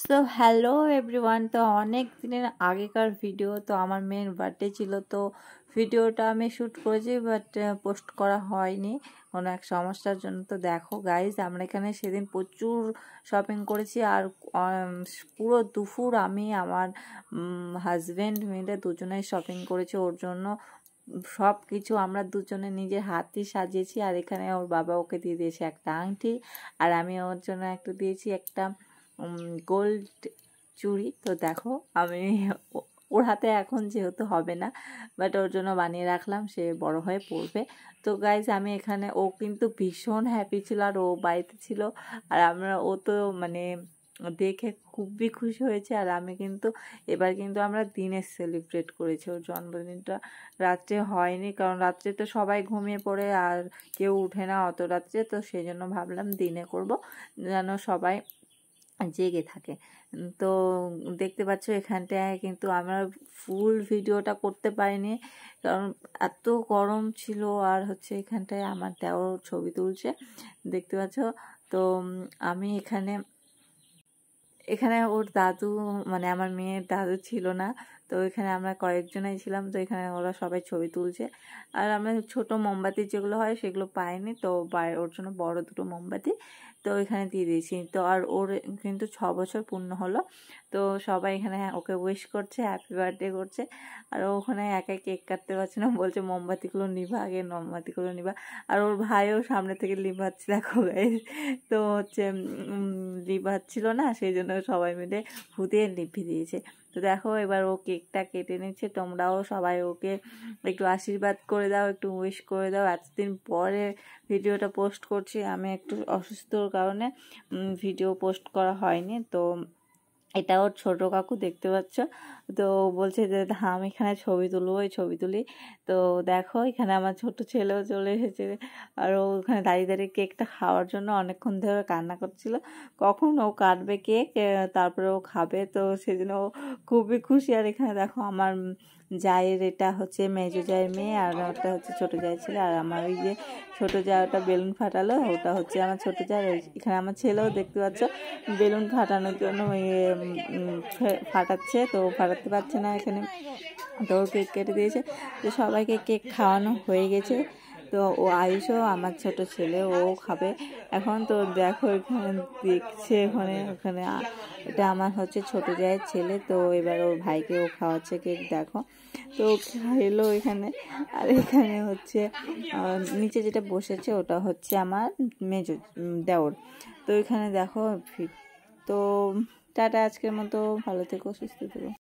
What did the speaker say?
So hello everyone. তো অনেক দিনের আগেকার ভিডিও, তো আমার মেয়ের বার্থডে ছিল, তো ভিডিওটা আমি শ্যুট করেছি বাট পোস্ট করা হয়নি কোনো এক সমস্যার জন্য। তো দেখো গাইজ, আমরা এখানে সেদিন প্রচুর শপিং করেছি, আর পুরো দুপুর আমি আমার হাজব্যান্ড মিলে দুজনেই শপিং করেছি ওর জন্য। সব কিছু আমরা দুজনে নিজের হাতে সাজিয়েছি, আর এখানে ওর বাবা ওকে দিয়ে দিয়েছে একটা আংটি, আর আমি ওর জন্য একটু দিয়েছি একটা গোল্ড চুড়ি। তো দেখো আমি ওর হাতে এখন যেহেতু হবে না, বাট ওর জন্য বানিয়ে রাখলাম, সে বড় হয়ে পড়বে। তো গাইজ আমি এখানে, ও কিন্তু ভীষণ হ্যাপি ছিল, আর ও বাড়িতে ছিল, আর ও তো মানে দেখে খুবই খুশি হয়েছে। আর আমি কিন্তু এবার কিন্তু আমরা দিনে সেলিব্রেট করেছি, ওর জন্মদিনটা রাত্রে হয়নি, কারণ রাত্রে তো সবাই ঘুমিয়ে পড়ে আর কেউ উঠে না অত রাত্রে, তো সেই জন্য ভাবলাম দিনে করব যেন সবাই জেগে থাকে। তো দেখতে পাচ্ছ এখানটায় কিন্তু আমরা ফুল ভিডিওটা করতে পারিনি, কারণ এত গরম ছিল। আর হচ্ছে এখানটায় আমার দেওর ছবি তুলছে, দেখতে পাচ্ছ। তো আমি এখানে ওর দাদু, মানে আমার মেয়ের দাদু ছিল না, তো এখানে আমরা কয়েকজনাই ছিলাম, তো এখানে ওরা সবাই ছবি তুলছে। আর আমরা ছোট মোমবাতি যেগুলো হয় সেগুলো পাইনি, তো ওর জন্য বড় দুটো মোমবাতি তো এখানে দিয়ে দিয়েছি। তো আর ওর কিন্তু 6 বছর পূর্ণ হলো, তো সবাই এখানে ওকে উইশ করছে, হ্যাপি বার্থডে করছে। আর ওখানে একাই কেক কাটতে পারছে না, বলছে মোমবাতিগুলো নিভা, আগে মোমবাতিগুলো নিভা। আর ওর ভাইও সামনে থেকে লিভাচ্ছে, দেখো গাইস। তো হচ্ছে লিভাচ্ছিল না, সেই জন্য সবাই মিলে ফুদিয়ে লিভিয়ে দিয়েছে। তো দেখো এবার ও কেকটা কেটে নিচ্ছে, তোমরাও সবাই ওকে একটু আশীর্বাদ করে দাও, একটু উইশ করে দাও। এতদিন পরে ভিডিওটা পোস্ট করছি, আমি একটু অসুস্থর কারণে ভিডিও পোস্ট করা হয়নি। তো এটা ওর ছোটো কাকু, দেখতে পাচ্ছ। তো বলছে যে আমি এখানে ছবি তুলবো, ছবি তুলি। তো দেখো এখানে আমার ছোট ছেলেও চলে এসেছে, আর ও ওখানে দাঁড়িয়ে দাঁড়িয়ে কেকটা খাওয়ার জন্য অনেকক্ষণ ধরে কান্না করছিল, কখন ও কাটবে কেক, তারপরে ও খাবে। তো সেজন্য ও খুবই খুশি। আর এখানে দেখো আমার জায়ের, এটা হচ্ছে মেজো জায়ের মেয়ে, আর ওটা হচ্ছে ছোটো জায়ের ছেলে। আর আমার ওই যে ছোটো যা ওটা বেলুন ফাটালো, ওটা হচ্ছে আমার ছোটো যা। এখানে আমার ছেলেও দেখতে পাচ্ছ বেলুন ফাটানোর জন্য ফাটাচ্ছে, তো ফাটাতে পারছে না এখানে, তো কেক কেটে দিয়েছে। তো সবাইকে কেক খাওয়ানো হয়ে গেছে। তো ও আয়ুষও, আমার ছোট ছেলে, ও খাবে এখন। তো দেখো এখানে দেখছে, ওখানে এটা আমার হচ্ছে ছোট জায়ের ছেলে, তো এবার ওর ভাইকে ও খাওয়াচ্ছে কেক, দেখো। তো খাইলো এখানে। আর এখানে হচ্ছে নিচে যেটা বসেছে ওটা হচ্ছে আমার মেজো দেওর। তো এখানে দেখো। তো টাটা, আজকের মতো ভালো থেকো, সুস্থ থেকো।